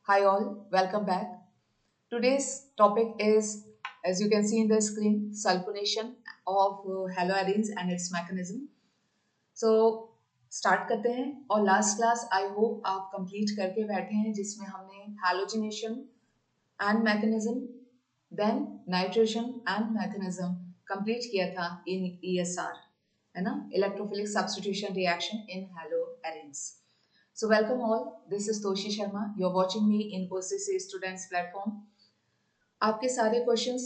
Hi all, welcome back. Today's topic is, as you can see in the screen, sulfonation of haloarenes and its mechanism. So start करते हैं और last class I hope आप complete करके बैठे हैं जिसमें हमने halogenation and mechanism then nitration and mechanism complete किया था इन ESR, है ना, electrophilic substitution reaction in haloarenes. So welcome all. This is Toshi Sharma. You're watching me in OCC Students platform. आपके सारे क्वेश्चंस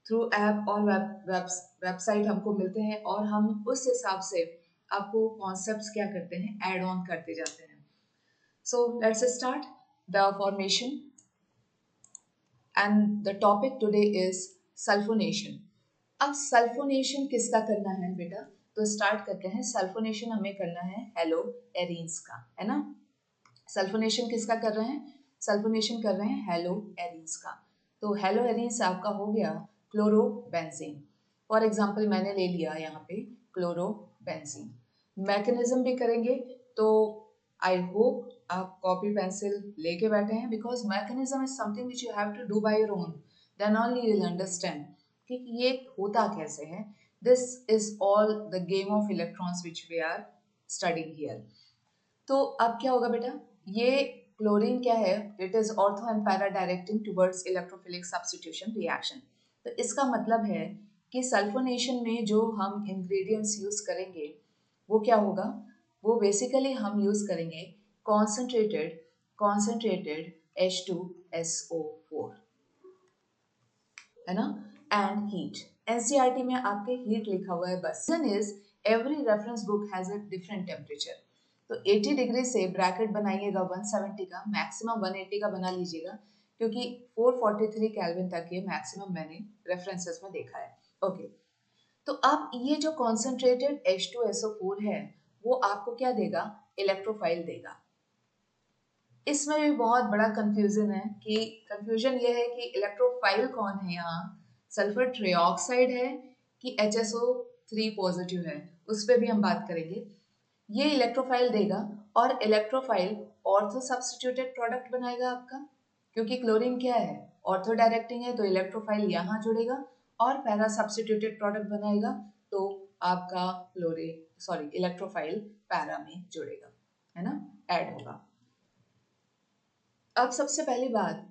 थ्रू ऐप और website हमको मिलते हैं और हम उस हिसाब से आपको कॉन्सेप्ट्स क्या करते हैं, ऐड ऑन करते जाते हैं. So let's start the formation and the topic today is sulphonation. अब सल्फोनेशन किसका करना है बेटा? तो स्टार्ट करते हैं. सल्फोनेशन हमें करना है हैलोएरीन्स का, है ना. सल्फोनेशन किसका कर रहे हैं? सल्फोनेशन कर रहे हैं हैलोएरीन्स का. तो हैलोएरीन्स आपका हो गया क्लोरोबेंजीन. फॉर एग्जांपल मैंने ले लिया यहाँ पे क्लोरोबेंजीन. मैकेनिज्म भी करेंगे तो आई होप आप कॉपी पेंसिल लेके बैठे हैं, because mechanism is something which you have to do by your own. Then only you will understand कि ये होता कैसे है. This is all the game of electrons which we are studying here. तो अब क्या होगा बेटा? ये क्लोरीन क्या है? It is ortho and para directing towards electrophilic substitution reaction. तो इसका मतलब है कि सल्फोनेशन में जो हम इंग्रेडिएंट्स यूज करेंगे वो क्या होगा? वो बेसिकली हम यूज करेंगे कॉन्सेंट्रेटेड कॉन्सेंट्रेटेड H2SO4, है ना, एंड हीट. एनसीईआरटी में आपके हीट लिखा हुआ है बस. Reason is every reference book has a different temperature. तो 80 डिग्री से ब्रैकेट बनाइएगा 170 का, मैक्सिमम 180 का बना लीजिएगा, क्योंकि 443 केल्विन तक ये मैक्सिमम मैंने रेफरेंसेस में देखा है. ओके. तो अब ये जो कॉन्सेंट्रेटेड H2SO4 है वो आपको क्या देगा? इलेक्ट्रोफाइल देगा. इसमें भी बहुत बड़ा कंफ्यूजन है कि कंफ्यूजन ये है कि इलेक्ट्रोफाइल कौन है यहाँ, सल्फर ट्राइऑक्साइड है कि HSO3 पॉजिटिव है, उस पर भी हम बात करेंगे. ये इलेक्ट्रोफाइल देगा और इलेक्ट्रोफाइल ऑर्थो सब्स्टिट्यूटेड प्रोडक्ट बनाएगा आपका, क्योंकि क्लोरीन क्या है? ऑर्थो डायरेक्टिंग है, तो इलेक्ट्रोफाइल यहाँ जुड़ेगा और पैरा सब्स्टिट्यूटेड प्रोडक्ट बनाएगा, तो आपका इलेक्ट्रोफाइल पैरा में जुड़ेगा, है ना, ऐड होगा. अब सबसे पहली बात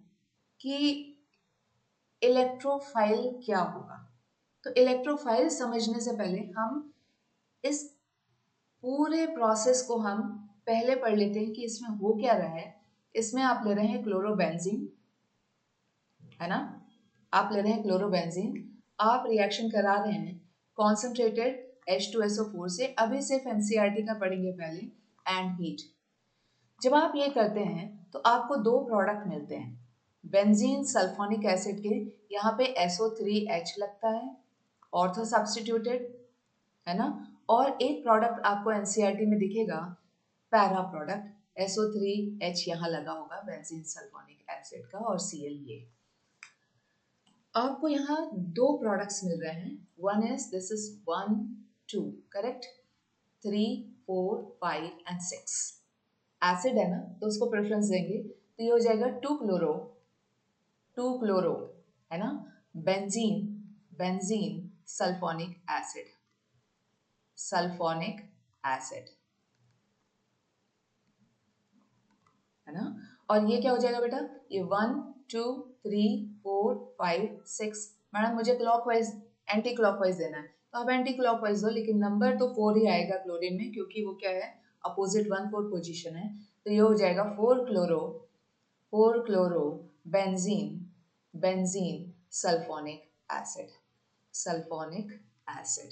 कि इलेक्ट्रोफाइल क्या होगा. तो इलेक्ट्रोफाइल समझने से पहले हम इस पूरे प्रोसेस को हम पहले पढ़ लेते हैं कि इसमें हो क्या रहा है. इसमें आप ले रहे हैं क्लोरोबेंजीन, है ना, आप ले रहे हैं क्लोरोबेंजीन. आप रिएक्शन करा रहे हैं कॉन्सेंट्रेटेड H2SO4 से. अभी सिर्फ एनसीईआरटी का पढ़ेंगे पहले, एंड हीट. जब आप ये करते हैं तो आपको दो प्रोडक्ट मिलते हैं बेंजीन सल्फोनिक एसिड के. यहाँ पे SO3H लगता है, ऑर्थो सब्स्टिट्यूटेड, है ना. और एक प्रोडक्ट आपको एनसीईआरटी में दिखेगा पैरा प्रोडक्ट, SO3H यहाँ लगा होगा बेंजीन सल्फोनिक एसिड का, और Cl ये. आपको यहाँ दो प्रोडक्ट्स मिल रहे हैं. One is this is 1 2 correct, 3 4 5 and 6 acid है ना, तो उसको प्रेफरेंस देंगे तो ये हो जाएगा 2 क्लोरो, है ना, benzene benzene sulphonic acid, sulphonic acid, है ना. और ये क्या हो जाएगा बेटा? ये 1 2 3 4 5 6. मैडम मुझे क्लॉकवाइज एंटी क्लॉकवाइज देना है, तो आप एंटी क्लॉकवाइज दो, लेकिन नंबर तो 4 ही आएगा क्लोरीन में, क्योंकि वो क्या है? अपोजिट 1 4 पोजीशन है. तो ये हो जाएगा 4 chloro benzene benzene sulphonic acid, sulphonic acid.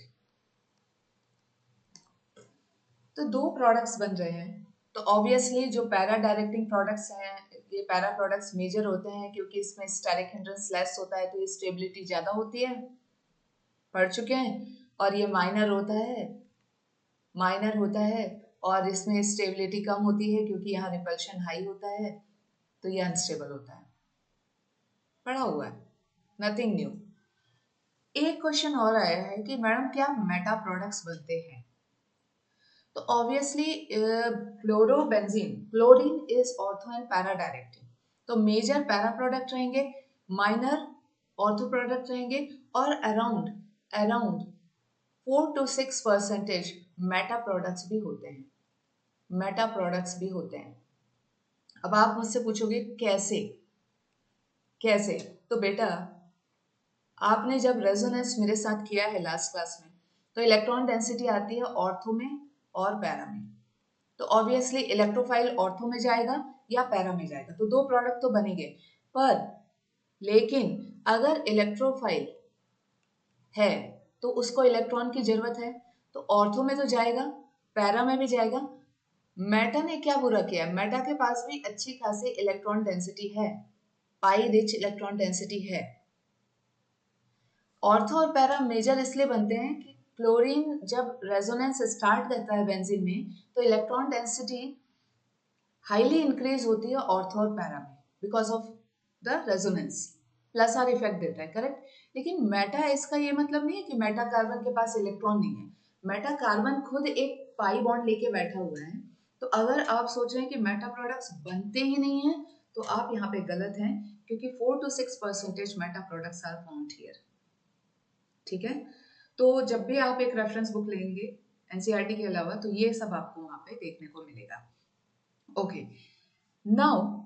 तो दो प्रोडक्ट्स बन रहे हैं. तो ऑब्वियसली जो पैरा डायरेक्टिंग प्रोडक्ट्स हैं, ये पैरा प्रोडक्ट्स मेजर होते हैं क्योंकि इसमें स्टेरिक हिंड्रेंस लेस होता है, तो ये स्टेबिलिटी ज़्यादा होती है, पढ़ चुके हैं. और ये माइनर होता है और इसमें स्टेबिलिटी कम होती है क्योंकि यहाँ रिपल्शन हाई होता है, तो ये अनस्टेबल होता है, पढ़ा हुआ है, नथिंग न्यू. एक क्वेश्चन और आया है कि मैडम क्या मेटा प्रोडक्ट्स बनते हैं? तो obviously chlorobenzene, chlorine is ortho and para directing, तो मेजर पैरा प्रोडक्ट रहेंगे, माइनर ऑर्थो प्रोडक्ट रहेंगे और around around 4 to 6% meta products भी होते हैं, मेटा प्रोडक्ट्स भी होते हैं। अब आप मुझसे पूछोगे कैसे कैसे, तो बेटा आपने जब रेजोनेंस मेरे साथ किया है लास्ट क्लास में, तो इलेक्ट्रॉन डेंसिटी आती है ऑर्थो में और पैरा में। तो ऑब्वियसली इलेक्ट्रोफाइल ऑर्थो में जाएगा या पैरा में जाएगा, तो दो प्रोडक्ट तो बनेंगे। पर लेकिन अगर इलेक्ट्रोफाइल है तो उसको इलेक्ट्रॉन की जरूरत है, तो ऑर्थो में तो जाएगा, पैरा में भी जाएगा। मेटा ने क्या बुरा किया, मेटा के पास भी अच्छी खासी इलेक्ट्रॉन डेंसिटी है, पाई रिच इलेक्ट्रॉन डेंसिटी है। ऑर्थो और पैरा मेजर इसलिए बनते हैं कि क्लोरीन जब रेजोनेंस स्टार्ट करता है बेंजीन में, तो इलेक्ट्रॉन डेंसिटी हाईली इंक्रीज होती है ऑर्थो और पैरा में because of the resonance, plus are effect देता है, करेक्ट। लेकिन मेटा इसका ये मतलब नहीं है कि मेटा कार्बन के पास इलेक्ट्रॉन नहीं है, मेटा कार्बन खुद एक पाई बॉन्ड लेके बैठा हुआ है। तो अगर आप सोच रहे हैं कि मेटा प्रोडक्ट्स बनते ही नहीं है, तो आप यहाँ पे गलत हैं, क्योंकि 4 to 6% meta products are found here. ठीक है, तो जब भी आप एक रेफरेंस बुक लेंगे एनसीईआरटी के अलावा, तो ये सब आपको वहां पे देखने को मिलेगा। ओके, नाउ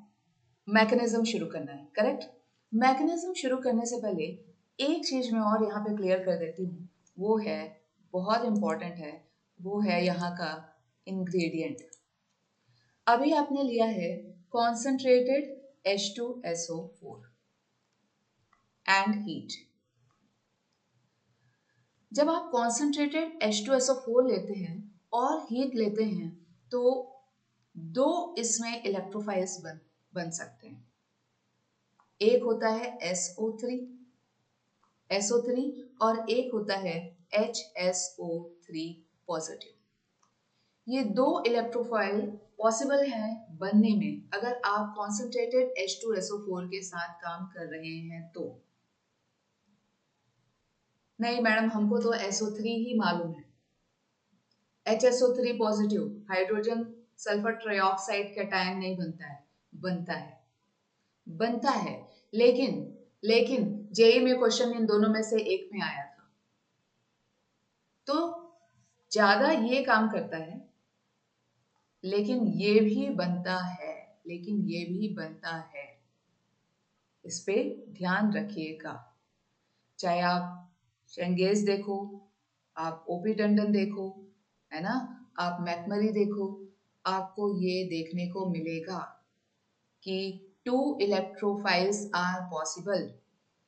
मैकेनिज्म शुरू करना है, करेक्ट। मैकेनिज्म शुरू करने से पहले एक चीज मैं और यहाँ पे क्लियर कर देती हूँ, वो है बहुत इंपॉर्टेंट है, वो है यहाँ का इंग्रेडिएंट। अभी आपने लिया है कॉन्सेंट्रेटेड H2SO4 एंड हीट। जब आप कॉन्सेंट्रेटेड H2SO4 लेते हैं और हीट लेते हैं, तो दो इसमें इलेक्ट्रोफाइल्स बन सकते हैं। एक होता है SO3 और एक होता है HSO3 पॉजिटिव। ये दो इलेक्ट्रोफाइल पॉसिबल है बनने में अगर आप कॉन्सेंट्रेटेड H2SO4 के साथ काम कर रहे हैं तो। नहीं मैडम, हमको तो SO3 ही मालूम है, HSO3 positive hydrogen sulphur trioxide cation नहीं बनता है, बनता है, लेकिन जेई में क्वेश्चन इन दोनों में से एक में आया था, तो ज्यादा ये काम करता है, लेकिन ये भी बनता है, इस पे ध्यान रखिएगा। चाहे आप शेंगेज देखो, आप ओपी टंडन देखो, है ना, आप मैकमरी देखो, आपको ये देखने को मिलेगा कि 2 electrophiles are possible,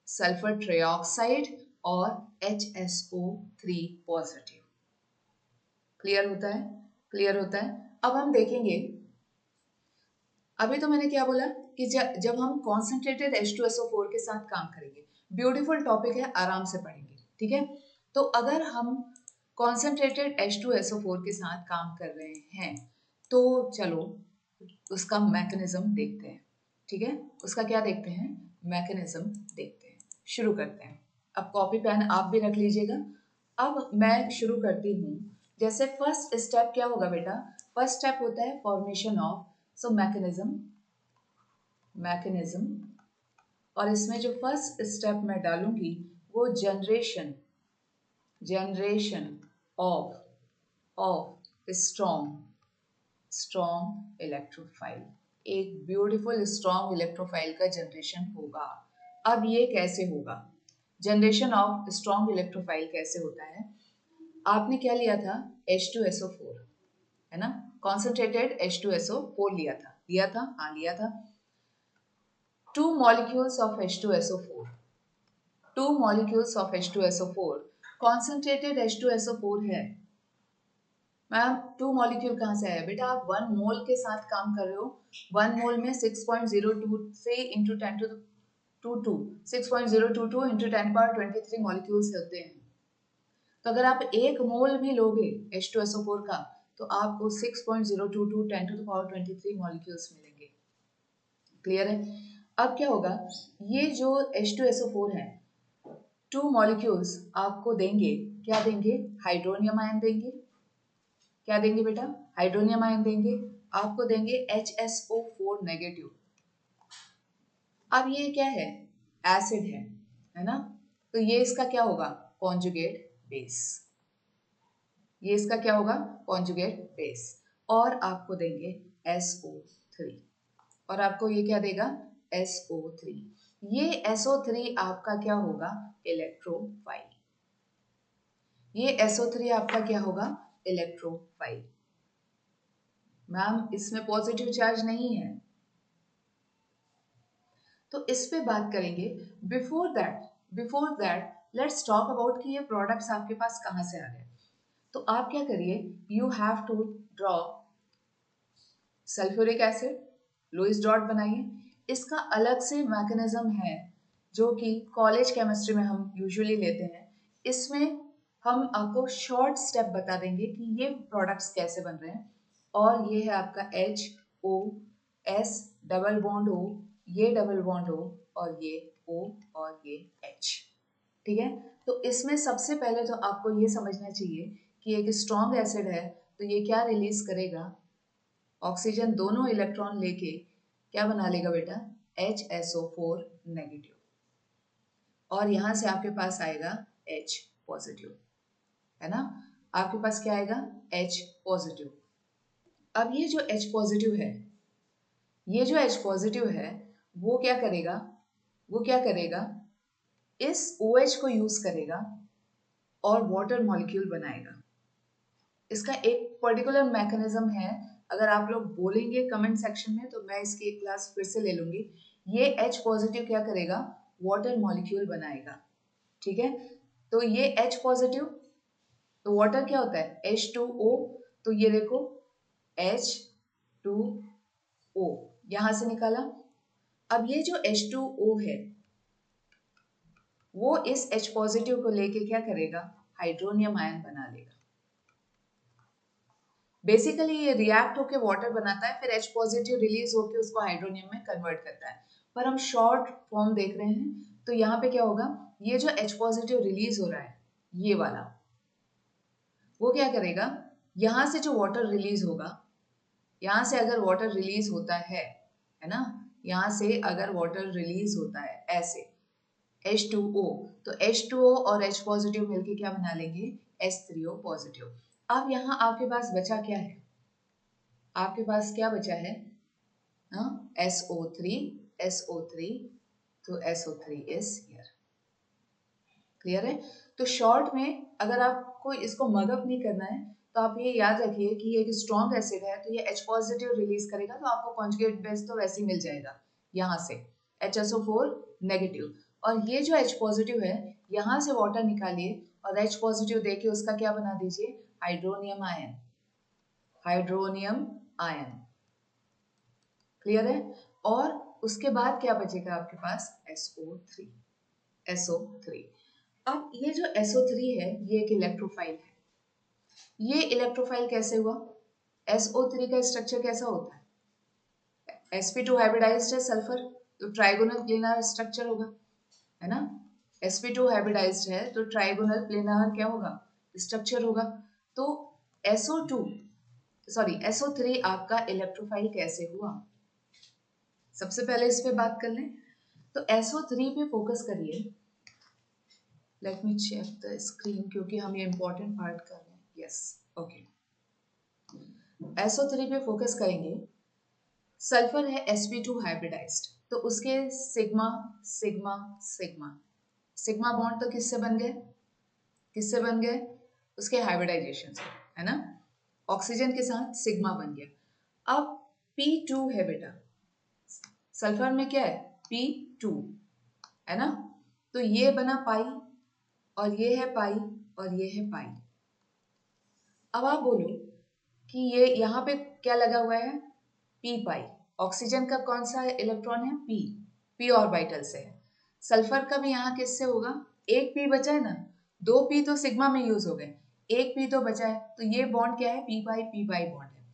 sulphur trioxide और HSO3 पॉजिटिव। क्लियर होता है। अब हम देखेंगे, अभी तो मैंने क्या बोला कि जब हम कॉन्सेंट्रेटेड H2SO4 के साथ काम करेंगे, ब्यूटीफुल टॉपिक है, आराम से पढ़ेंगे, ठीक है। तो अगर हम कॉन्सेंट्रेटेड H2SO4 के साथ काम कर रहे हैं, तो चलो उसका मैकेनिज्म देखते हैं, ठीक है। उसका क्या देखते हैं, मैकेनिज्म देखते हैं, शुरू करते हैं। अब कॉपी पेन आप भी रख लीजिएगा। अब मैं शुरू करती हूँ। जैसे फर्स्ट स्टेप क्या होगा बेटा, फर्स्ट स्टेप होता है फॉर्मेशन ऑफ, सो मैकेनिज्म, और इसमें जो फर्स्ट स्टेप मैं डालूंगी वो जनरेशन ऑफ स्ट्रॉन्ग इलेक्ट्रोफाइल, एक ब्यूटीफुल स्ट्रॉन्ग इलेक्ट्रोफाइल का जनरेशन होगा। अब ये कैसे होगा, जनरेशन ऑफ स्ट्रॉन्ग इलेक्ट्रोफाइल कैसे होता है। आपने क्या लिया था, H2SO4, है ना, कॉन्सेंट्रेटेड H2SO4 लिया था। 2 molecules of H2SO4 concentrated H2SO4 है। मैम 2 मॉलिक्यूल कहाँ से आया बेटा, आप 1 मोल के साथ काम कर रहे हो, 1 मोल में 6.02 से इंटू 10 to 22 6.022 इंटू 10^23 मॉलिक्यूल्स होते हैं। तो अगर आप 1 मोल भी लोगे H2SO4 का, तो आपको 6.022 10^23 मॉलिक्यूल्स मिलेंगे। क्लियर है। अब क्या होगा, ये जो H2SO4 है, 2 मॉलिक्यूल्स आपको देंगे, क्या देंगे, हाइड्रोनियम आयन देंगे। क्या देंगे बेटा, हाइड्रोनियम आयन देंगे, आपको देंगे HSO4 नेगेटिव। अब ये क्या है, एसिड है ना, तो ये इसका क्या होगा, कॉन्जुगेट बेस, ये इसका क्या होगा, कॉन्जुगेट बेस, और आपको देंगे SO3, और आपको ये क्या देगा, SO3, ये SO3 आपका क्या होगा, इलेक्ट्रोफाइल, ये SO3 आपका क्या होगा, इलेक्ट्रोफाइल। मैम इसमें पॉजिटिव चार्ज नहीं है, तो इस पे बात करेंगे। Before that let's talk about कि ये प्रोडक्ट्स आपके पास कहाँ से आ गए। तो आप क्या करिए, you have to draw sulphuric acid, Lewis dot बनाइए। इसका अलग से मैकेनिज्म है जो कि कॉलेज केमिस्ट्री में हम यूजुअली लेते हैं। इसमें हम आपको शॉर्ट स्टेप बता देंगे कि ये प्रोडक्ट्स कैसे बन रहे हैं। और ये है आपका HOS डबल बॉन्ड O, ये डबल बॉन्ड O, और ये O और ये H, ठीक है। तो इसमें सबसे पहले तो आपको ये समझना चाहिए कि एक स्ट्रॉन्ग एसिड है तो ये क्या रिलीज करेगा, ऑक्सीजन दोनों इलेक्ट्रॉन लेके क्या बना लेगा बेटा, HSO4 नेगेटिव, और यहां से आपके पास आएगा H पॉजिटिव, है ना, आपके पास क्या आएगा, H पॉजिटिव। अब ये जो H पॉजिटिव है, ये जो H पॉजिटिव है वो क्या करेगा, वो क्या करेगा, इस OH को यूज करेगा और वाटर मॉलिक्यूल बनाएगा। इसका एक पर्टिकुलर मैकेनिज्म है, अगर आप लोग बोलेंगे कमेंट सेक्शन में तो मैं इसकी एक क्लास फिर से ले लूंगी। ये H पॉजिटिव क्या करेगा, वाटर मॉलिक्यूल बनाएगा, ठीक है। तो ये H पॉजिटिव, तो वाटर क्या होता है, H2O, तो ये देखो H2O यहां से निकाला। अब ये जो H2O है वो इस H पॉजिटिव को लेके क्या करेगा, हाइड्रोनियम आयन बना लेगा। बेसिकली ये रिएक्ट होकर वाटर बनाता है, फिर H पॉजिटिव रिलीज होकर उसको हाइड्रोनियम में कन्वर्ट करता है, पर हम शॉर्ट फॉर्म देख रहे हैं। तो यहाँ पे क्या होगा, ये जो H पॉजिटिव रिलीज हो रहा है ये वाला, वो क्या करेगा, यहाँ से जो वाटर रिलीज होगा, यहाँ से अगर वाटर रिलीज होता है ना, यहाँ से अगर वाटर रिलीज होता है ऐसे H2O, तो H2O और H पॉजिटिव मिलके क्या बना लेंगे, H3O पॉजिटिव। अब यहाँ आपके पास बचा क्या है, आपके पास क्या बचा है, हाँ, SO3, SO3, तो SO3 इज हियर, क्लियर है। तो शॉर्ट में अगर आपको इसको मगअप नहीं करना है तो आप ये याद रखिए कि ये एक स्ट्रॉन्ग एसिड है तो ये H पॉजिटिव रिलीज करेगा, तो आपको कॉन्जुगेट बेस तो वैसे ही मिल जाएगा यहाँ से HSO4 नेगेटिव, और ये जो H पॉजिटिव है यहाँ से वाटर निकालिए और H पॉजिटिव देके उसका क्या बना दीजिए, hydronium ion, hydronium ion, clear है। और उसके बाद क्या बचेगा आपके पास, SO3, SO3। अब ये जो SO3 है ये एक इलेक्ट्रोफाइल है। ये इलेक्ट्रोफाइल कैसे हुआ, SO3 का स्ट्रक्चर कैसा होता है, sp2 हाइब्रिडाइज्ड है सल्फर, तो ट्राइगोनल प्लेनार स्ट्रक्चर होगा, है ना, sp2 हाइब्रिडाइज्ड है तो ट्राइगोनल प्लेनार क्या होगा, स्ट्रक्चर होगा। तो SO3 आपका इलेक्ट्रोफाइल कैसे हुआ, सबसे पहले इस पे बात कर लें। तो SO3 पे फोकस करिए, let me check the screen क्योंकि हम ये इंपॉर्टेंट पार्ट कर रहे हैं, यस ओके। SO3 पे फोकस करेंगे, सल्फर है sp2 हाइब्रिडाइज्ड, तो उसके sigma sigma sigma sigma bond तो किससे बन गए, किससे बन गए, उसके हाइब्रिडाइजेशन से, है ना, ऑक्सीजन के साथ सिग्मा बन गया। अब P2 है बेटा, सल्फर में क्या है P2, है ना, तो ये बना पाई और ये है पाई और ये है पाई। अब आप बोलो कि ये यहाँ पे क्या लगा हुआ है, P पाई, ऑक्सीजन का कौन सा इलेक्ट्रॉन है, P ऑर्बिटल से है। सल्फर का भी यहाँ किससे होगा, एक P बचा है ना, दो P तो सिग्मा में यूज हो गए, एक P तो बचा है, तो ये बॉन्ड क्या है, P पाई बॉन्ड है।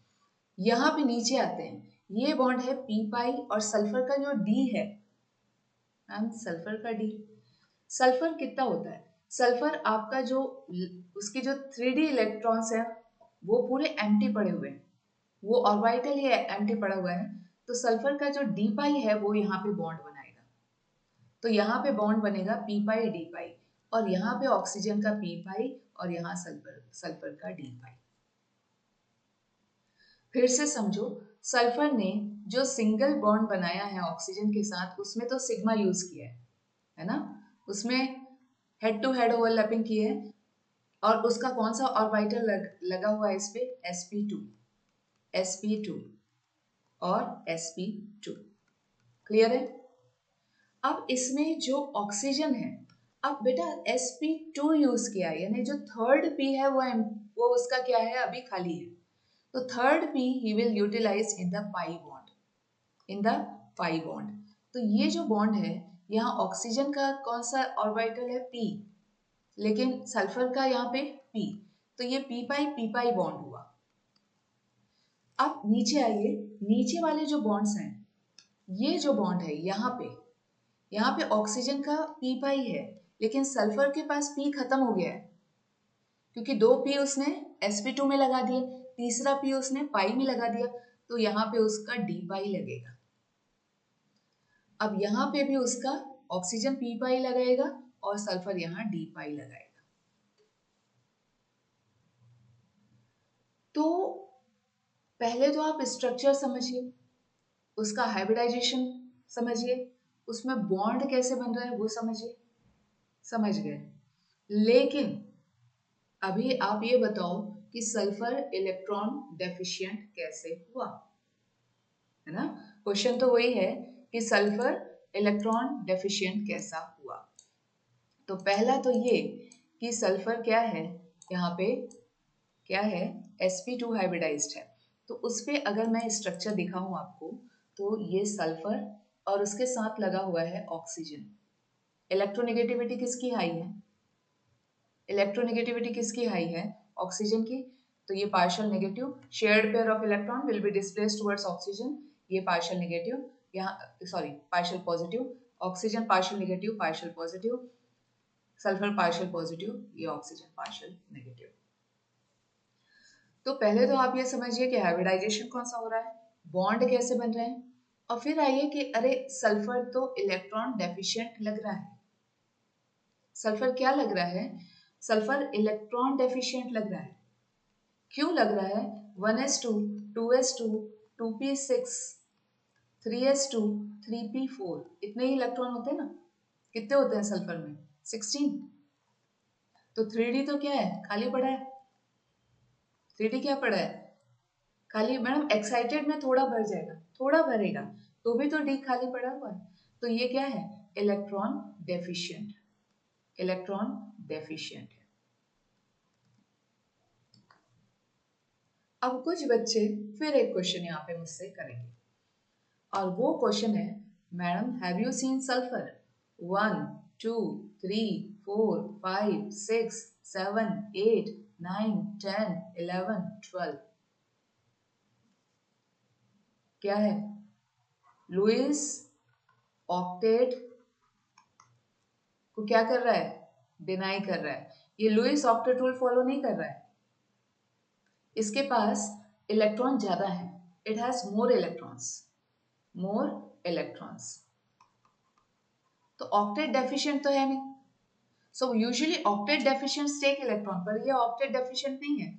यहाँ पे नीचे आते हैं, ये बॉन्ड है P पाई और सल्फर का जो D है, सल्फर का D, सल्फर कितना होता है, सल्फर आपका जो उसके जो 3D इलेक्ट्रॉन्स हैं वो पूरे एम्प्टी पड़े हुए हैं, वो ऑर्बिटल ही एम्प्टी पड़ा हुआ है, तो सल्फर का जो D पाई है वो यहाँ पे बॉन्ड बनाएगा, तो यहाँ पे बॉन्ड बनेगा पी पाई डी पाई, और यहाँ पे ऑक्सीजन का पी पाई और यहाँ सल्फर का डी पाई। फिर से समझो, सल्फर ने जो सिंगल बॉन्ड बनाया है ऑक्सीजन के साथ, उसमें तो सिग्मा यूज किया है ना, उसमें हेड टू हेड ओवरलैपिंग की है, और उसका कौन सा ऑर्बिटल लगा हुआ है इस पे, sp2 और sp2। क्लियर है? अब इसमें जो ऑक्सीजन है, अब बेटा sp2 यूज किया है, यानी जो थर्ड p है वो उसका क्या है, अभी खाली है। तो third p he will utilize in the pi bond. तो ये जो बॉन्ड है, यहाँ ऑक्सीजन का कौन सा ऑर्बिटल है, p, लेकिन सल्फर का यहाँ पे p, तो ये p पाई बॉन्ड हुआ। अब नीचे आइए, नीचे वाले जो बॉन्ड्स हैं, ये जो बॉन्ड है यहाँ पे ऑक्सीजन का p पाई है, लेकिन सल्फर के पास p खत्म हो गया है, क्योंकि 2 p उसने sp2 में लगा दिए, तीसरा p उसने पाई में लगा दिया, तो यहाँ पे उसका d पाई लगेगा। अब यहाँ पे भी उसका ऑक्सीजन p पाई लगाएगा और सल्फर यहाँ d पाई लगाएगा। तो पहले तो आप स्ट्रक्चर समझिए, उसका हाइब्रिडाइजेशन समझिए, उसमें बॉन्ड कैसे बन रहा है वो समझिए, समझ गए। लेकिन अभी आप ये बताओ कि सल्फर इलेक्ट्रॉन डेफिशिएंट कैसे हुआ, है ना? क्वेश्चन तो वही है कि सल्फर इलेक्ट्रॉन डेफिशिएंट कैसा हुआ। तो पहला तो ये कि सल्फर क्या है, यहाँ पे क्या है, sp2 हाइब्रिडाइज्ड है। तो उस पे अगर मैं स्ट्रक्चर दिखाऊं आपको, तो ये सल्फर और उसके साथ लगा हुआ है ऑक्सीजन। इलेक्ट्रोनेगेटिविटी किसकी हाई है, इलेक्ट्रोनेगेटिविटी किसकी हाई है, ऑक्सीजन की। तो ये partial negative, shared pair of electron will be displaced towards oxygen, ये पार्शियल नेगेटिव, यहाँ sorry partial positive, oxygen partial negative partial positive, sulphur partial positive, ये ऑक्सीजन पार्शियल नेगेटिव। तो पहले तो आप ये समझिए कि हाइब्रिडाइजेशन कौन सा हो रहा है, बॉन्ड कैसे बन रहे हैं, और फिर आइए कि अरे सल्फर तो इलेक्ट्रॉन डेफिशिएंट लग रहा है। सल्फर क्या लग रहा है, सल्फर इलेक्ट्रॉन डेफिशिएंट लग रहा है। क्यों लग रहा है, 1s2 2s2 2p6 3s2 3p4, इतने ही इलेक्ट्रॉन होते हैं ना, कितने होते हैं सल्फर में, 16। तो 3d तो क्या है, खाली पड़ा है। 3d क्या पड़ा है, खाली। मैडम एक्साइटेड में थोड़ा भर जाएगा, थोड़ा भरेगा, तो भी तो डी खाली पड़ा हुआ है। तो ये क्या है, इलेक्ट्रॉन डेफिशिएंट, इलेक्ट्रॉन डेफिशिएंट है। अब कुछ बच्चे फिर एक क्वेश्चन यहाँ पे मुझसे करेंगे, और वो क्वेश्चन है, madam have you seen sulphur 1 2 3 4 5 6 7 8 9 10 11 12, क्या है, लुईस ऑक्टेट को क्या कर रहा है, डिनाई कर रहा है। ये लुईस ऑक्टेट रूल फॉलो नहीं कर रहा है, इसके पास इलेक्ट्रॉन ज्यादा है, इट हैज मोर इलेक्ट्रॉन्स। तो ऑक्टेट डेफिशिएंट तो है नहीं, so usually octet deficients take electron, पर ये ऑक्टेट डेफिशिएंट नहीं है।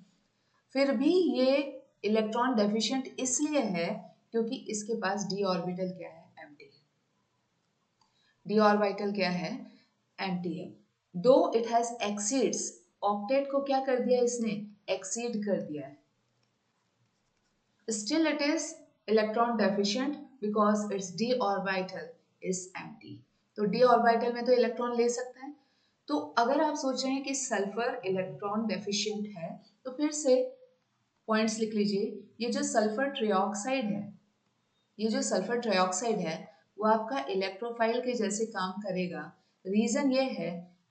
फिर भी ये इलेक्ट्रॉन डेफिशिएंट इसलिए है क्योंकि इसके पास d ऑर्बिटल क्या है, एम्प्टी है। d ऑर्बिटल क्या है, एम्प्टी है। दो इट हैज एक्सीड्स, ऑक्टेट को क्या कर दिया इसने, एक्सीड कर दिया है, still it is electron deficient because its d orbital is empty। तो d ऑर्बिटल में तो इलेक्ट्रॉन ले सकता है। तो अगर आप सोच रहे हैं कि सल्फर इलेक्ट्रॉन डेफिशिएंट है, तो फिर से पॉइंट्स लिख लीजिए। ये जो सल्फर ट्राइऑक्साइड है, ये जो सल्फर ट्राइऑक्साइड है, वो आपका इलेक्ट्रोफाइल के जैसे काम करेगा। रीजन ये है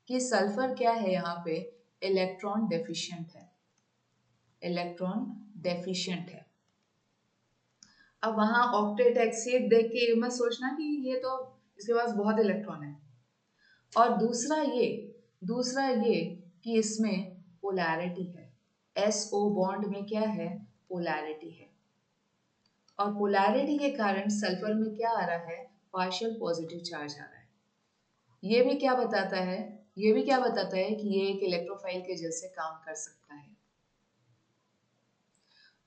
कि सल्फर क्या है, यहाँ पे इलेक्ट्रॉन डेफिशिएंट है, इलेक्ट्रॉन डेफिशिएंट है। अब वहां ऑक्टेट एक्सीड देख के ये मत सोचना कि ये तो इसके पास बहुत इलेक्ट्रॉन है। और दूसरा ये कि इसमें पोलैरिटी है, SO बॉन्ड में क्या है, पोलैरिटी है, और पोलैरिटी के कारण सल्फर में क्या आ रहा है, पार्शियल पॉजिटिव चार्ज आ रहा है। ये भी क्या बताता है, ये भी क्या बताता है कि ये एक इलेक्ट्रोफाइल के जैसे काम कर सकता है।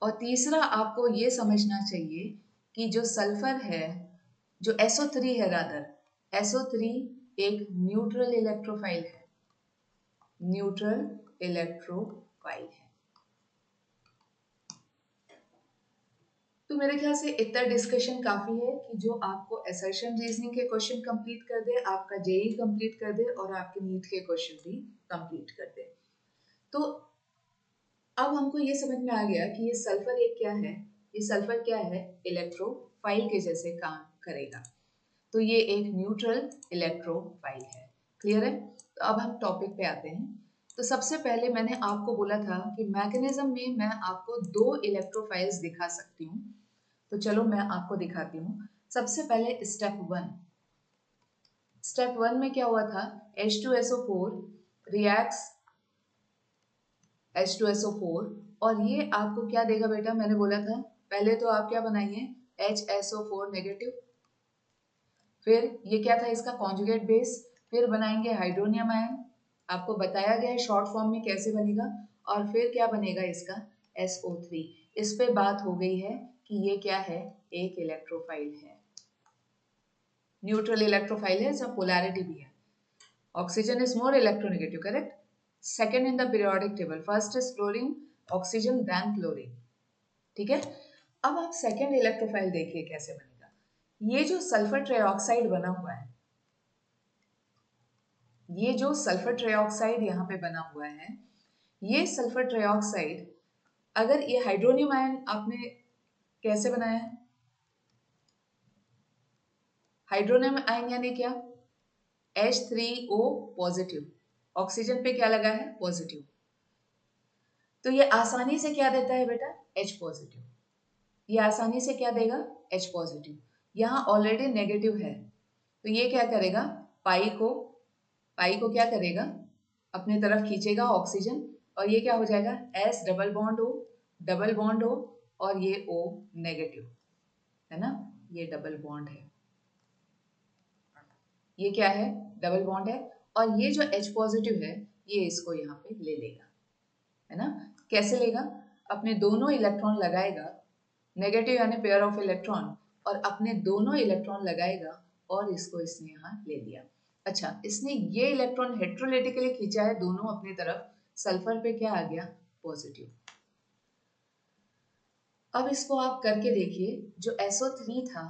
और तीसरा आपको ये समझना चाहिए कि जो सल्फर है, जो SO3 है रादर, SO3 एक न्यूट्रल इलेक्ट्रोफाइल है, न्यूट्रल इलेक्ट्रोफाइल है। तो मेरे ख्याल से इतना डिस्कशन काफी है कि जो आपको असर्शन रीजनिंग के क्वेश्चन कंप्लीट कर दे, आपका जेई कंप्लीट कर दे और आपके नीट के क्वेश्चन भी कंप्लीट कर दे। तो अब हमको ये समझ में आ गया कि ये सल्फर एक क्या है, ये सल्फर क्या है, इलेक्ट्रोफाइल के जैसे काम करेगा। तो ये एक न्यूट्रल इलेक्ट्रोफाइल है। क्लियर है? तो अब हम टॉपिक पे आते हैं। तो सबसे पहले मैंने आपको बोला था कि मैकेनिज्म में मैं आपको दो इलेक्ट्रोफाइल्स दिखा सकती हूँ। तो चलो मैं आपको दिखाती हूँ। सबसे पहले स्टेप वन में क्या हुआ था, H2SO4 रिएक्ट्स H2SO4 और ये आपको क्या देगा बेटा, मैंने बोला था पहले तो आप क्या बनाइए, HSO4 नेगेटिव, फिर ये क्या था इसका कॉन्जुगेट बेस, फिर बनाएंगे हाइड्रोनियम आयन, आपको बताया गया है शॉर्ट फॉर्म में कैसे बनेगा, और फिर क्या बनेगा इसका SO3। इस पे बात हो गई है कि ये क्या है, एक इलेक्ट्रोफाइल है, न्यूट्रल इलेक्ट्रोफाइल है, इसमें पोलैरिटी भी है। Oxygen is more electronegative, correct, second in the periodic table, first is fluorine, oxygen then chlorine. ठीक है, अब आप सेकेंड इलेक्ट्रोफाइल देखिए कैसे बनेगा। ये जो सल्फर ट्राइऑक्साइड बना हुआ है, ये जो सल्फर ट्राइऑक्साइड यहाँ पे बना हुआ है, ये सल्फर ट्राइऑक्साइड अगर ये हाइड्रोनियम आयन आपने कैसे बनाया है, हाइड्रोनियम आयन यानी क्या, H3O पॉजिटिव, ऑक्सीजन पे क्या लगा है पॉजिटिव, तो ये आसानी से क्या देता है बेटा H पॉजिटिव, ये आसानी से क्या देगा H पॉजिटिव, यहाँ ऑलरेडी नेगेटिव है, तो ये क्या करेगा, पाई को क्या करेगा अपने तरफ खींचेगा ऑक्सीजन, और ये क्या हो जाएगा S डबल बॉन्ड O और ये O नेगेटिव है ना, ये डबल बॉन्ड है, ये क्या है डबल बॉन्ड है, और ये जो H पॉजिटिव है ये इसको यहाँ पे ले लेगा, है ना, कैसे लेगा, अपने दोनों इलेक्ट्रॉन लगाएगा, नेगेटिव यानी पेयर ऑफ इलेक्ट्रॉन, और अपने दोनों इलेक्ट्रॉन लगाएगा और इसको इसने यहाँ ले लिया। अच्छा, इसने ये इलेक्ट्रॉन हेट्रोलेटिकली खींचा है दोनों अपनी तरफ, सल्फर पे क्या आ गया पॉजिटिव। अब इसको आप करके देखिए, जो SO3 था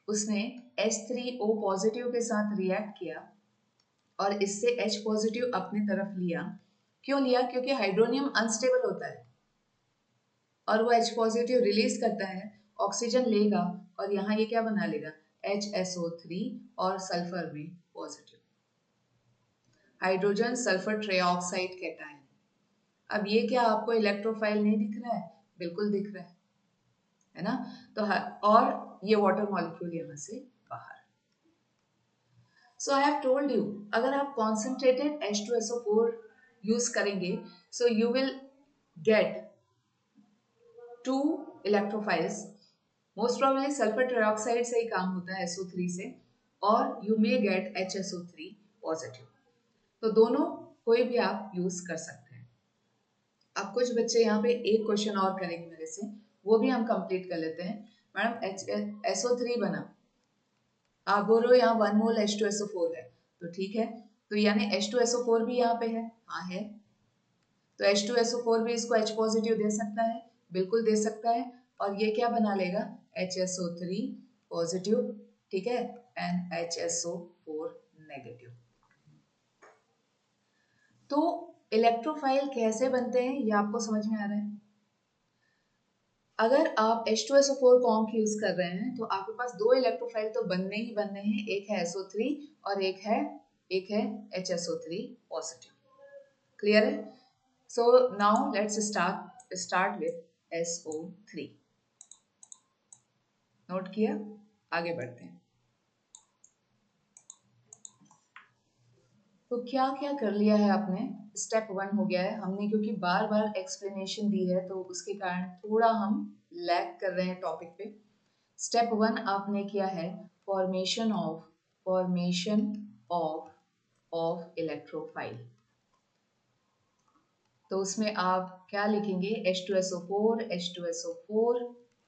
उसने H3O पॉजिटिव के साथ रिएक्ट किया और इससे H पॉजिटिव अपनी तरफ लिया। क्यों लिया, क्योंकि हाइड्रोनियम अनस्टेबल होता है और वो H पॉजिटिव रिलीज करता है, ऑक्सीजन लेगा और यहाँ ये क्या बना लेगा HSO3 और सल्फर में positive, hydrogen sulphur trioxide cation. अब ये क्या आपको इलेक्ट्रोफाइल नहीं दिख रहा है, बिल्कुल दिख रहा है ना, तो और ये वाटर मॉलिक्यूल यहाँ से बाहर। So I have told you, अगर आप कॉन्सेंट्रेटेड H2SO4 यूज करेंगे, so you will get two electrophiles, most probably sulphur trioxide से ही काम होता है SO3 से, और you may gate HSO3 positive, तो दोनों कोई भी आप यूज कर सकते हैं। अब कुछ बच्चे यहाँ पे एक क्वेश्चन और करेंगे मेरे से, वो भी हम कंप्लीट कर लेते हैं। मैडम SO3 बना, आप बोल रहे हो यहाँ 1 मोल H2SO4 है, तो ठीक है, तो यानी H2SO4 भी यहाँ पे है, हाँ है, तो H2SO4 भी इसको H पॉजिटिव दे सकता है, बिल्कुल दे सकता है, और ये क्या बना लेगा HSO3 पॉजिटिव, ठीक है, एंड HSO4 नेगेटिव। तो इलेक्ट्रोफाइल कैसे बनते हैं ये आपको समझ में आ रहा है। अगर आप H2SO4 कॉम्प यूज कर रहे हैं तो आपके पास दो इलेक्ट्रोफाइल तो बनने ही बनने हैं, एक है SO3 और एक है HSO3 पॉजिटिव। क्लियर है? So now let's start with SO3। Note किया, आगे बढ़ते हैं। तो क्या क्या कर लिया है आपने, स्टेप 1 हो गया है हमने, क्योंकि बार बार एक्सप्लेनेशन दी है तो उसके कारण थोड़ा हम लैग कर रहे हैं टॉपिक पे। स्टेप 1 आपने किया है फॉर्मेशन ऑफ इलेक्ट्रोफाइल। तो उसमें आप क्या लिखेंगे, H2SO4 H2SO4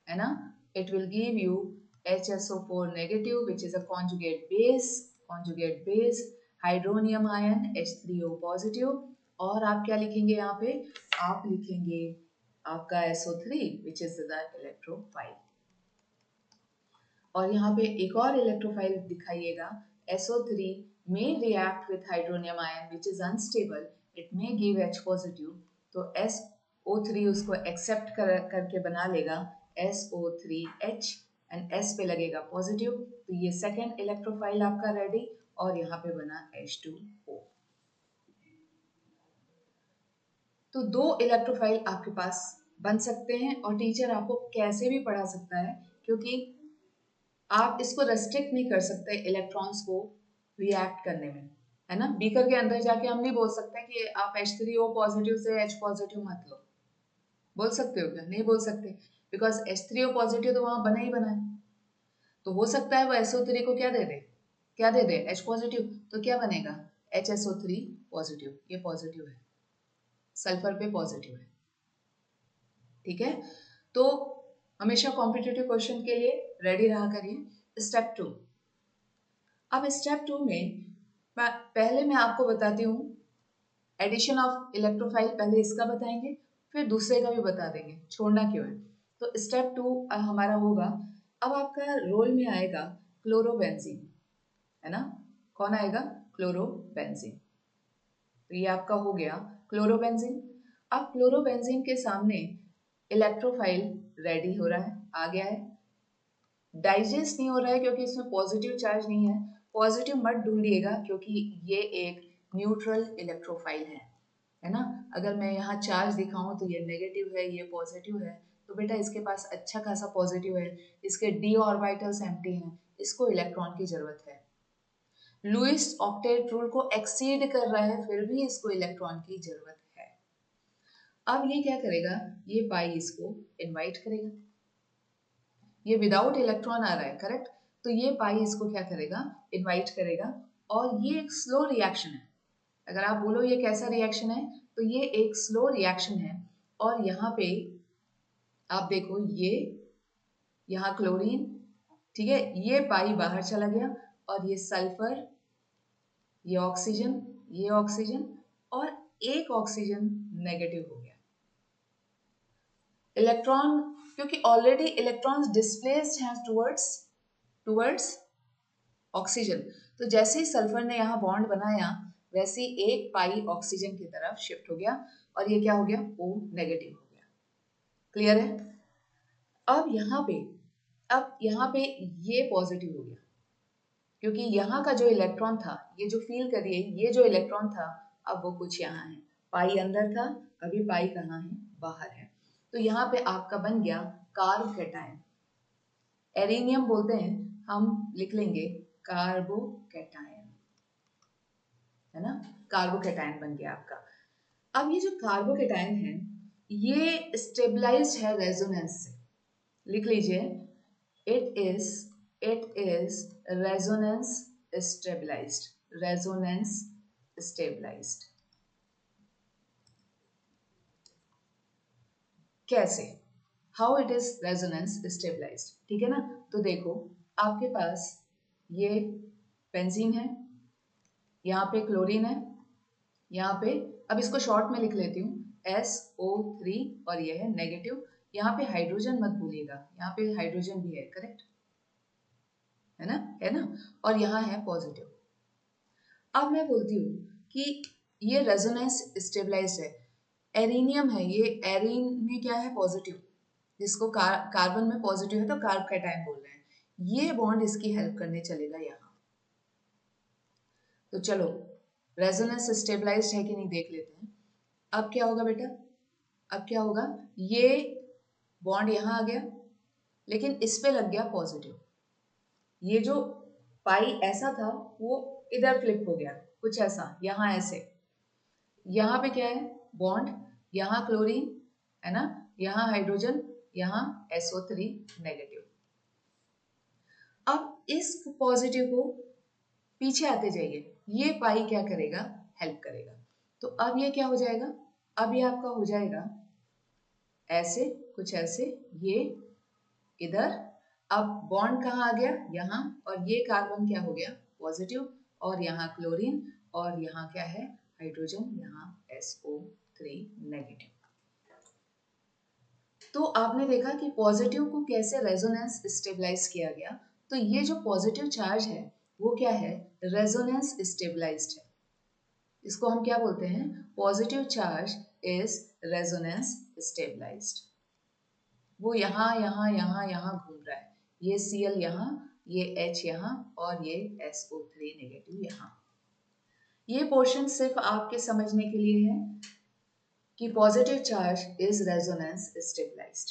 है ना, it will give you HSO4 negative which is a conjugate base, hydronium ion H3O positive, और आप क्या लिखेंगे यहाँ पे, आप लिखेंगे आपका SO3 which is the electrophile. और यहाँ पे एक और electrophile दिखाइएगा, SO3 may react with hydronium ion which is unstable, it may give H positive, तो SO3 उसको एक्सेप्ट करके बना लेगा SO3H एंड S पे लगेगा पॉजिटिव, तो ये सेकेंड इलेक्ट्रोफाइल आपका रेडी, और यहाँ पे बना H2O। तो दो इलेक्ट्रोफाइल आपके पास बन सकते हैं, और टीचर आपको कैसे भी पढ़ा सकता है, क्योंकि आप इसको रेस्ट्रिक्ट नहीं कर सकते इलेक्ट्रॉन्स को रिएक्ट करने में, है ना। बीकर के अंदर जाके हम नहीं बोल सकते कि आप H3O पॉजिटिव से H पॉजिटिव मत लो, बोल सकते हो क्या, नहीं बोल सकते, बिकॉज H3O पॉजिटिव तो वहां बना ही बना है। तो हो सकता है वो SO3 को क्या दे दे H पॉजिटिव, तो क्या बनेगा HSO3 पॉजिटिव, ये पॉजिटिव है, सल्फर पे पॉजिटिव है, ठीक है। तो हमेशा कॉम्पिटिटिव क्वेश्चन के लिए रेडी रहा करिए। स्टेप 2, अब स्टेप 2 में पहले मैं आपको बताती हूँ एडिशन ऑफ इलेक्ट्रोफाइल, पहले इसका बताएंगे फिर दूसरे का भी बता देंगे, छोड़ना क्यों है। तो स्टेप 2 हमारा होगा, अब आपका रोल में आएगा क्लोरोबेंजीन, है ना, कौन आएगा, क्लोरोबेंजीन। तो ये आपका हो गया क्लोरोबेंजीन। अब क्लोरोबेंजीन के सामने इलेक्ट्रोफाइल रेडी हो रहा है, आ गया है, डाइजेस्ट नहीं हो रहा है क्योंकि इसमें पॉजिटिव चार्ज नहीं है, पॉजिटिव मत ढूंढिएगा क्योंकि ये एक न्यूट्रल इलेक्ट्रोफाइल है ना। अगर मैं यहाँ चार्ज दिखाऊं तो ये नेगेटिव है, ये पॉजिटिव है, तो बेटा इसके पास अच्छा खासा पॉजिटिव है, इसके d ऑर्बिटल्स एम्प्टी हैं, इसको इलेक्ट्रॉन की जरूरत है। लुईस ऑक्टेट रूल को एक्सीड कर रहा है, फिर भी इसको इलेक्ट्रॉन की जरूरत है। अब ये क्या करेगा, ये पाई इसको इनवाइट करेगा, ये विदाउट इलेक्ट्रॉन आ रहा है, करेक्ट, तो ये पाई इसको क्या करेगा, इनवाइट करेगा, और ये एक स्लो रिएक्शन है। अगर आप बोलो ये कैसा रिएक्शन है, तो ये एक स्लो रिएक्शन है, और यहाँ पे आप देखो ये यहाँ क्लोरीन, ठीक है, ये पाई बाहर चला गया, और ये सल्फर, ये ऑक्सीजन, और एक ऑक्सीजन नेगेटिव हो गया। इलेक्ट्रॉन, क्योंकि ऑलरेडी इलेक्ट्रॉन्स डिस्प्लेस्ड हैं टुवर्ड्स ऑक्सीजन, तो जैसे ही सल्फर ने यहाँ बॉन्ड बनाया वैसे ही एक पाई ऑक्सीजन की तरफ शिफ्ट हो गया, और ये क्या हो गया, O नेगेटिव हो गया। क्लियर है। अब यहाँ पे ये पॉजिटिव हो गया, क्योंकि यहाँ का जो इलेक्ट्रॉन था, ये जो फील करिए, ये जो इलेक्ट्रॉन था अब वो कुछ यहाँ है, पाई अंदर था, अभी पाई कहाँ है, बाहर है, तो यहाँ पे आपका बन गया कार्बोकैटायन, एरिनियम बोलते हैं, हम लिख लेंगे कार्बोकैटायन, है ना, कार्बोकैटायन बन गया आपका। अब ये जो कार्बोकैटायन है ये स्टेबलाइज्ड है रेजोनेंस से, लिख लीजिए, इट इज रेजोनेंस स्टेबलाइज्ड। कैसे, how it is resonance stabilised, ठीक है ना। तो देखो आपके पास ये बेंजीन है, यहाँ पे क्लोरीन है, यहाँ पे, अब इसको शॉर्ट में लिख लेती हूँ SO3, और ये है नेगेटिव, यहाँ पे हाइड्रोजन मत भूलिएगा, यहाँ पे हाइड्रोजन भी है, करेक्ट है ना, और यहाँ है पॉजिटिव। अब मैं बोलती हूँ कि ये रेजोनेंस स्टेबलाइज्ड है, एरिनियम है, ये एरिन में क्या है, पॉजिटिव, जिसको कार्बन में पॉजिटिव है तो कार्बोकैटायन बोल रहे हैं, ये बॉन्ड इसकी हेल्प करने चलेगा यहाँ। तो चलो रेजोनेंस स्टेबलाइज्ड है कि नहीं देख लेते हैं। अब क्या होगा बेटा, अब क्या होगा, ये बॉन्ड यहाँ आ गया, लेकिन इस पे लग गया पॉजिटिव, ये जो पाई ऐसा था वो इधर फ्लिप हो गया, कुछ ऐसा, यहाँ ऐसे, यहाँ पे क्या है, बॉन्ड, यहाँ क्लोरीन, है ना, यहाँ हाइड्रोजन, यहाँ SO3 नेगेटिव। अब इस पॉजिटिव को पीछे आते जाइए, ये पाई क्या करेगा, हेल्प करेगा। तो अब ये क्या हो जाएगा, अब ये आपका हो जाएगा ऐसे, कुछ ऐसे, ये इधर। अब बॉन्ड कहाँ आ गया, यहाँ, और ये कार्बन क्या हो गया, पॉजिटिव, और यहाँ क्लोरीन, और यहाँ क्या है, हाइड्रोजन, यहाँ SO3 नेगेटिव। तो आपने देखा कि पॉजिटिव को कैसे रेजोनेंस स्टेबलाइज किया गया। तो ये जो पॉजिटिव चार्ज है वो क्या है, रेजोनेंस स्टेबलाइज्ड है। इसको हम क्या बोलते हैं, positive charge is resonance stabilised. वो यहाँ यहाँ यहाँ यहाँ घूम रहा है, ये Cl यहाँ, ये H यहाँ, और ये SO3 नेगेटिव यहाँ। ये पोर्शन सिर्फ आपके समझने के लिए है कि positive charge is resonance stabilised.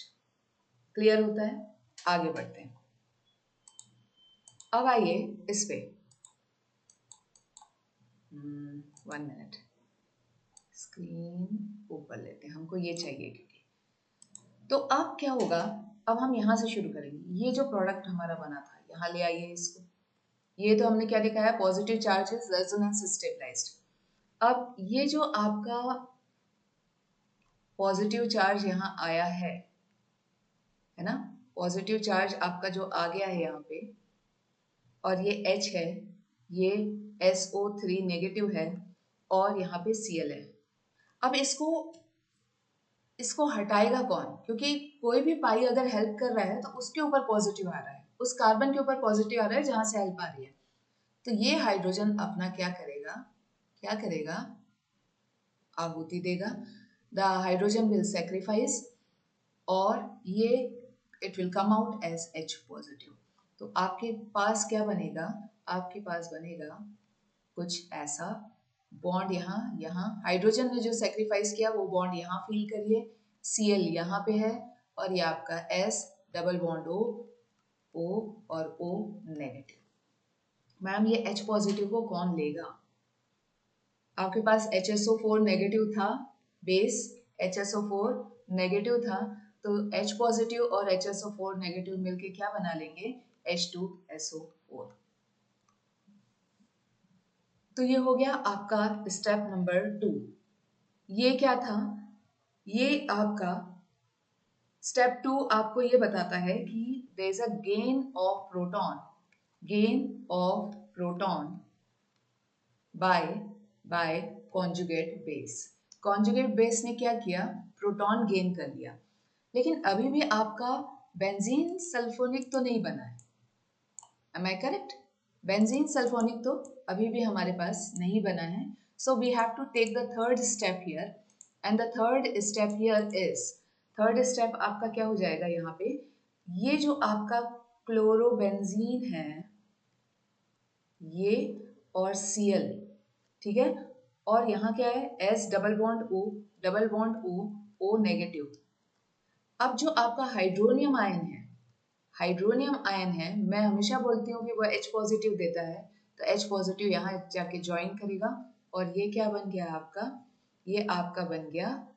Clear होता है, आगे बढ़ते हैं। अब आइए इस पे 1 मिनट, स्क्रीन ऊपर लेते हैं, हमको ये चाहिए क्योंकि। तो अब क्या होगा, अब हम यहाँ से शुरू करेंगे। ये जो प्रोडक्ट हमारा बना था, यहाँ ले आइए इसको। ये तो हमने क्या दिखाया, positive charge is resonance stabilised. अब ये जो आपका पॉजिटिव चार्ज यहाँ आया है ना, पॉजिटिव चार्ज आपका जो आ गया है यहाँ पे, और ये H है, ये SO3 नेगेटिव है, और यहाँ पे Cl है। अब इसको हटाएगा कौन, क्योंकि कोई भी पाई अगर हेल्प कर रहा है तो उसके ऊपर पॉजिटिव आ रहा है, उस कार्बन के ऊपर पॉजिटिव आ रहा है जहां से हेल्प आ रही है। तो ये हाइड्रोजन अपना क्या करेगा, आहुति देगा। द हाइड्रोजन विल सेक्रीफाइस, और ये it will come out as H positive. तो आपके पास क्या बनेगा, आपके पास बनेगा कुछ ऐसा, बॉन्ड यहाँ यहाँ, हाइड्रोजन ने जो सेक्रीफाइस किया वो बॉन्ड यहाँ फील करिए, Cl यहाँ पे है, और ये आपका S डबल बॉन्ड O और O नेगेटिव। मैम ये H पॉजिटिव को कौन लेगा, आपके पास HSO4 नेगेटिव था, बेस HSO4 नेगेटिव था, तो H पॉजिटिव और HSO4 नेगेटिव मिलके क्या बना लेंगे, H2SO4। तो ये हो गया आपका स्टेप नंबर 2। ये क्या था, ये आपका स्टेप 2 आपको ये बताता है कि there is a gain of proton by conjugate base. Conjugate base ने क्या किया, प्रोटॉन गेन कर लिया। लेकिन अभी भी आपका बेंजीन सल्फोनिक तो नहीं बना है, am I correct, benzene sulphonic तो अभी भी हमारे पास नहीं बना है। So we have to take the third step here, and the third step here is, third step आपका क्या हो जाएगा, यहाँ पे ये जो आपका क्लोरोबेंजीन है, ये और Cl, ठीक है, और यहाँ क्या है, S double bond O negative. अब जो आपका हाइड्रोनियम आयन है, मैं हमेशा बोलती हूँ कि वह H पॉजिटिव देता है, तो H पॉजिटिव यहाँ जाके ज्वाइन करेगा, और ये क्या बन गया आपका, ये आपका बन गया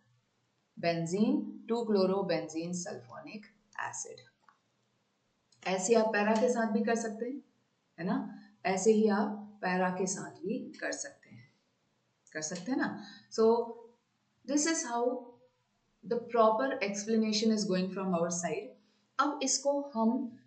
बेंजीन 2-क्लोरोबेंजीन सल्फोनिक एसिड। ऐसे आप पैरा के साथ भी कर सकते हैं, है ना, ऐसे ही आप पैरा के साथ भी कर सकते हैं ना। So this is how the proper explanation is going from our side. अब इसको हम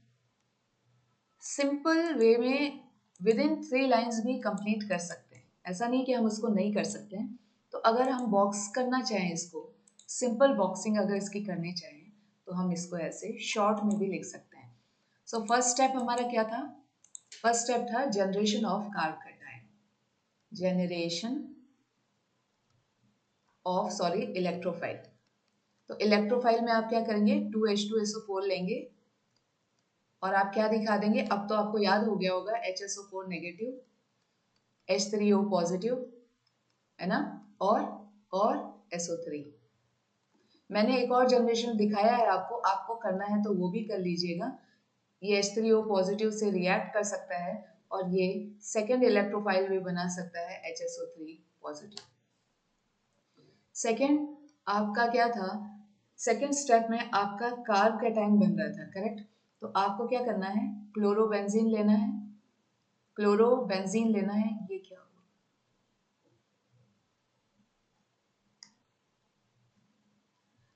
सिंपल वे में विद इन 3 लाइन्स भी कंप्लीट कर सकते हैं, ऐसा नहीं कि हम उसको नहीं कर सकते हैं। तो अगर हम बॉक्स करना चाहें, इसको सिंपल बॉक्सिंग अगर इसकी करनी चाहें, तो हम इसको ऐसे शॉर्ट में भी लिख सकते हैं। सो फर्स्ट स्टेप हमारा क्या था, फर्स्ट स्टेप था generation of carb cation, electrophile. तो इलेक्ट्रोफाइल में आप क्या करेंगे, 2H2SO4 लेंगे, और आप क्या दिखा देंगे, अब तो आपको याद हो गया होगा, HSO4 नेगेटिव, H3O पॉजिटिव, है ना, और SO3। मैंने एक और जनरेशन दिखाया है आपको करना है तो वो भी कर लीजिएगा। ये H3O पॉजिटिव से रिएक्ट कर सकता है, और ये सेकेंड इलेक्ट्रोफाइल भी बना सकता है HSO3 पॉजिटिव। सेकेंड आपका क्या था, सेकेंड स्टेप में आपका कार्ब कैटायन बन रहा था, करेक्ट। तो आपको क्या करना है, क्लोरोबेंजीन लेना है, क्लोरोबेंजीन लेना है, ये क्या होगा?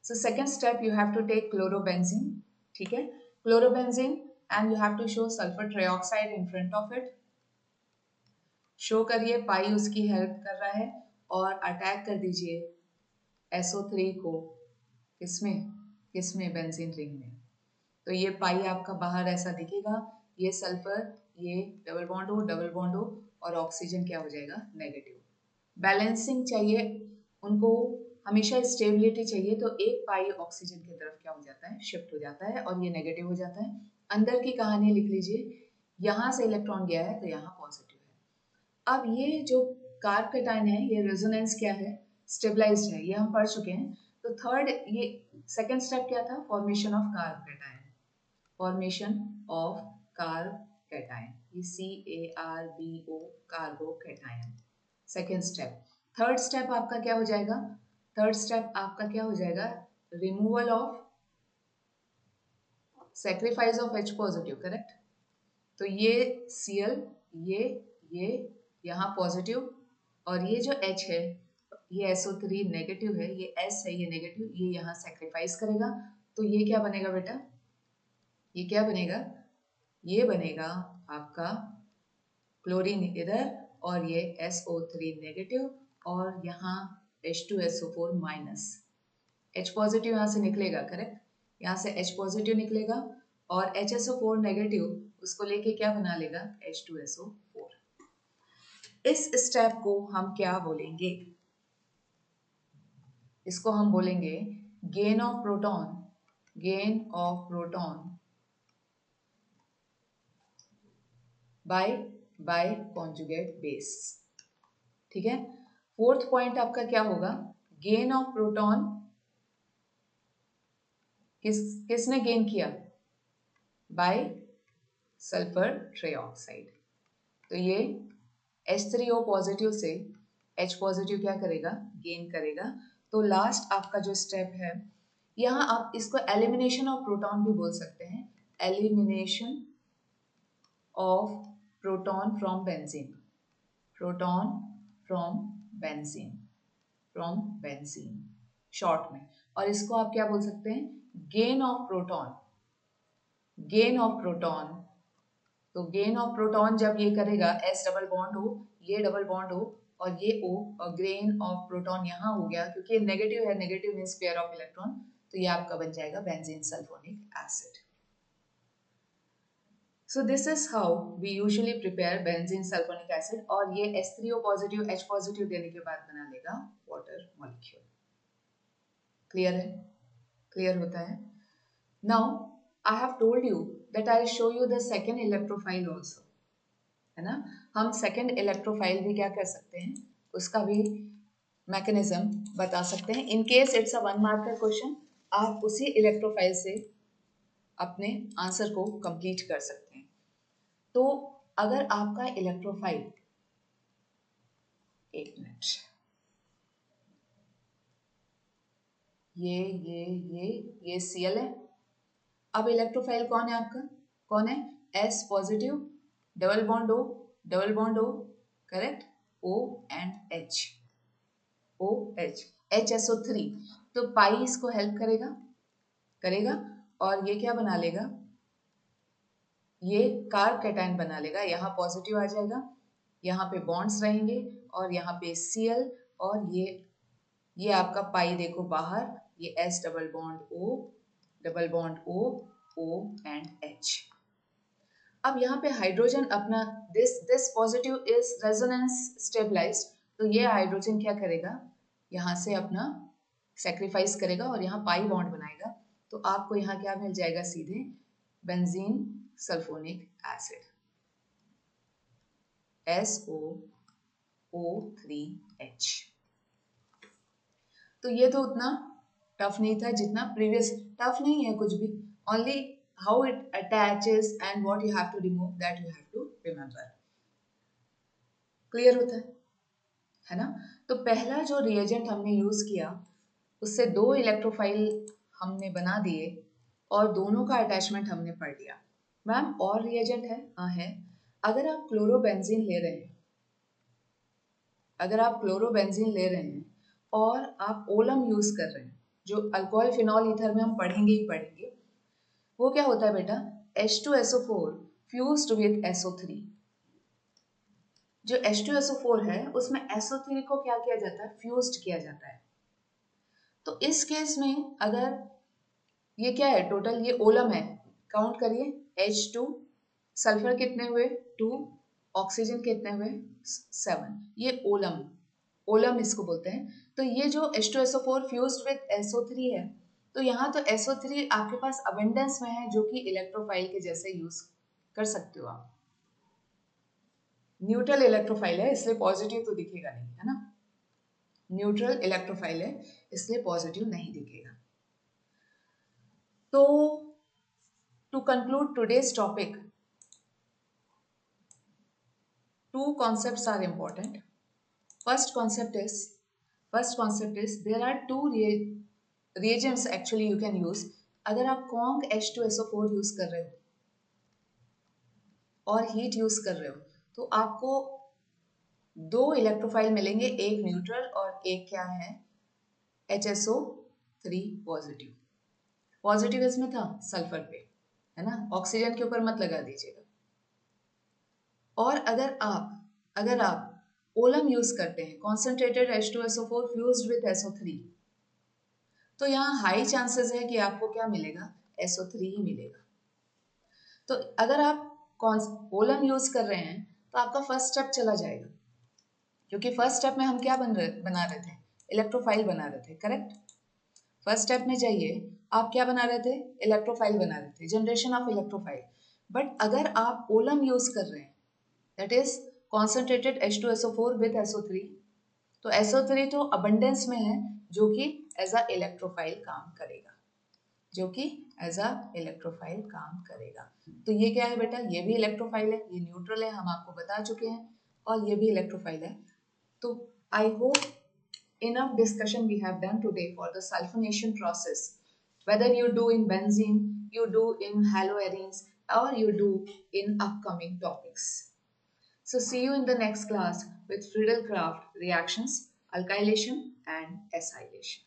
So second step you have to take chlorobenzene, ठीक है, chlorobenzene and you have to show sulfur trioxide in front of it. Show करिए, पाई उसकी हेल्प कर रहा है और अटैक कर दीजिए SO3 को, किसमें किसमें बेंजीन रिंग में। तो ये पाई आपका बाहर ऐसा दिखेगा, ये सल्फर, ये डबल बॉन्ड हो और ऑक्सीजन क्या हो जाएगा, नेगेटिव। बैलेंसिंग चाहिए उनको, हमेशा स्टेबिलिटी चाहिए, तो एक पाई ऑक्सीजन की तरफ क्या हो जाता है, शिफ्ट हो जाता है और ये नेगेटिव हो जाता है। अंदर की कहानी लिख लीजिए, यहाँ से इलेक्ट्रॉन गया है तो यहाँ पॉजिटिव है। अब ये जो कार्ब कैटायन है, ये रेजोनेंस क्या है, स्टेबलाइज्ड है, ये हम पढ़ चुके हैं। तो थर्ड, ये सेकेंड स्टेप क्या था, formation of carb cation, formation of carb cation, ये CARBO, carbo cation, second step. Third step आपका क्या हो जाएगा, थर्ड स्टेप आपका क्या हो जाएगा, removal of, sacrifice of H positive, correct. तो ये Cl, ये यहाँ पॉजिटिव, और ये जो H है, ये SO3 नेगेटिव है, ये S है, ये नेगेटिव, ये यहाँ सेक्रीफाइस करेगा। तो ये क्या बनेगा बेटा, ये क्या बनेगा, ये बनेगा आपका क्लोरीन इधर, और ये SO3 नेगेटिव, और यहाँ H2SO4 माइनस, H पॉजिटिव यहाँ से निकलेगा, करेक्ट, यहाँ से H पॉजिटिव निकलेगा और HSO4 नेगेटिव उसको लेके क्या बना लेगा, H2SO4। इस स्टेप को हम क्या बोलेंगे, इसको हम बोलेंगे gain of proton, gain of proton by conjugate base, ठीक है। फोर्थ पॉइंट आपका क्या होगा, गेन ऑफ प्रोटॉन किसने गेन किया, बाय सल्फर ट्राइऑक्साइड। तो ये H3O पॉजिटिव से H पॉजिटिव क्या करेगा, गेन करेगा। तो लास्ट आपका जो स्टेप है, यहाँ आप इसको एलिमिनेशन ऑफ प्रोटॉन भी बोल सकते हैं, elimination of proton from benzene, proton from benzene short में। और इसको आप क्या बोल सकते हैं, gain of proton, gain of proton. तो गेन ऑफ प्रोटॉन जब ये करेगा, S डबल बॉन्ड हो, ये डबल बॉन्ड हो और ये O, और गेन ऑफ प्रोटॉन यहाँ हो गया, क्योंकि नेगेटिव है, negative means pair of electron, तो ये आपका बन जाएगा benzene sulphonic acid. So this is how we usually prepare benzene sulfonic acid, और ये H3O पॉजिटिव H पॉजिटिव देने के बाद बना लेगा वाटर मॉलिक्यूल। क्लियर है, क्लियर होता है। Now I have told you that I'll show you the second electrophile also, है ना। हम सेकेंड इलेक्ट्रोफाइल भी क्या कर सकते हैं, उसका भी मैकेनिज्म बता सकते हैं। In case it's a 1 mark का क्वेश्चन, आप उसी इलेक्ट्रोफाइल से अपने आंसर को कंप्लीट कर सकते हैं। तो अगर आपका इलेक्ट्रोफाइल, एक मिनट, ये Cl है। अब इलेक्ट्रोफाइल कौन है आपका, कौन है, S positive, double bond O, correct, O and H, OH, HSO3। तो पाई इसको हेल्प करेगा और ये क्या बना लेगा, ये कार्ब कैटायन बना लेगा। यहाँ पॉजिटिव आ जाएगा, यहाँ पे बॉन्ड्स रहेंगे और यहाँ पे Cl, और ये आपका पाई देखो बाहर, ये S double bond O and H। अब यहाँ पे हाइड्रोजन अपना this positive is resonance stabilised, तो ये हाइड्रोजन क्या करेगा, यहाँ से अपना सेक्रीफाइस करेगा और यहाँ पाई बॉन्ड बनाएगा। तो आपको यहाँ क्या मिल जाएगा, सीधे बेंजीन सल्फोनिक एसिड, SOO3H। तो ये तो उतना टफ नहीं था जितना प्रीवियस, टफ नहीं है कुछ भी, only how it attaches and what you have to remove, that you have to remember. Clear होता है ना। तो पहला जो रिएजेंट हमने यूज किया, उससे 2 इलेक्ट्रोफाइल हमने बना दिए और दोनों का अटैचमेंट हमने पढ़ लिया। मैम और रिएजेंट है, हाँ है, अगर आप क्लोरोबेंजीन ले रहे हैं, अगर आप क्लोरोबेंजीन ले रहे हैं और आप ओलम यूज कर रहे हैं, जो अल्कोहल फिनॉल ईथर में हम पढ़ेंगे ही पढ़ेंगे, वो क्या होता है बेटा, H2SO4 फ्यूज्ड विद SO3। जो H2SO4 है उसमें SO3 को क्या किया जाता है, फ्यूज्ड किया जाता है। तो इस केस में अगर ये क्या है, टोटल ये ओलम है, काउंट करिए, H2, सल्फर कितने हुए 2, ऑक्सीजन कितने हुए 7, ये ओलम, ओलम इसको बोलते हैं। तो ये जो H2SO4 फ्यूज्ड विद SO3 है, तो यहाँ तो SO3 आपके पास अबेंडेंस में है, जो कि इलेक्ट्रोफाइल के जैसे यूज कर सकते हो आप। न्यूट्रल इलेक्ट्रोफाइल है इसलिए पॉजिटिव तो दिखेगा नहीं, है ना, न्यूट्रल इलेक्ट्रोफाइल है इसलिए पॉजिटिव नहीं दिखेगा। तो to conclude today's topic, two concepts are important. First concept is there are two reagents actually you can use. अगर आप कॉन्क H2SO4 यूज कर रहे हो और हीट यूज कर रहे हो, तो आपको दो इलेक्ट्रोफाइल मिलेंगे, एक न्यूट्रल और एक क्या है, HSO3 पॉजिटिव। पॉजिटिव इसमें था सल्फर पे, है ना, ऑक्सीजन के ऊपर मत लगा दीजिएगा। और अगर आप ओलम यूज करते हैं, concentrated H2SO4 fused with SO3, तो यहाँ हाई चांसेस है कि आपको क्या मिलेगा, SO3 ही मिलेगा। तो अगर आप ओलम यूज कर रहे हैं तो आपका फर्स्ट स्टेप चला जाएगा, क्योंकि फर्स्ट स्टेप में हम क्या बना रहे थे, इलेक्ट्रोफाइल बना रहे थे, करेक्ट। फर्स्ट स्टेप में जाइए, आप क्या बना रहे थे, इलेक्ट्रोफाइल बना रहे थे, जनरेशन ऑफ इलेक्ट्रोफाइल। बट अगर आप ओलम यूज कर रहे हैं, that is concentrated H2SO4 with SO3, तो SO3 तो अबंडेंस में है, जो कि एज अ इलेक्ट्रोफाइल काम करेगा, जो कि एज अ इलेक्ट्रोफाइल काम करेगा। तो ये क्या है बेटा, ये भी इलेक्ट्रोफाइल है, ये न्यूट्रल है, हम आपको बता चुके हैं, और ये भी इलेक्ट्रोफाइल है। तो I hope enough discussion we have done today for the sulfonation process, whether you do in benzene, you do in haloarenes, or you do in upcoming topics. So see you in the next class with Friedel-Crafts reactions, alkylation and acylation.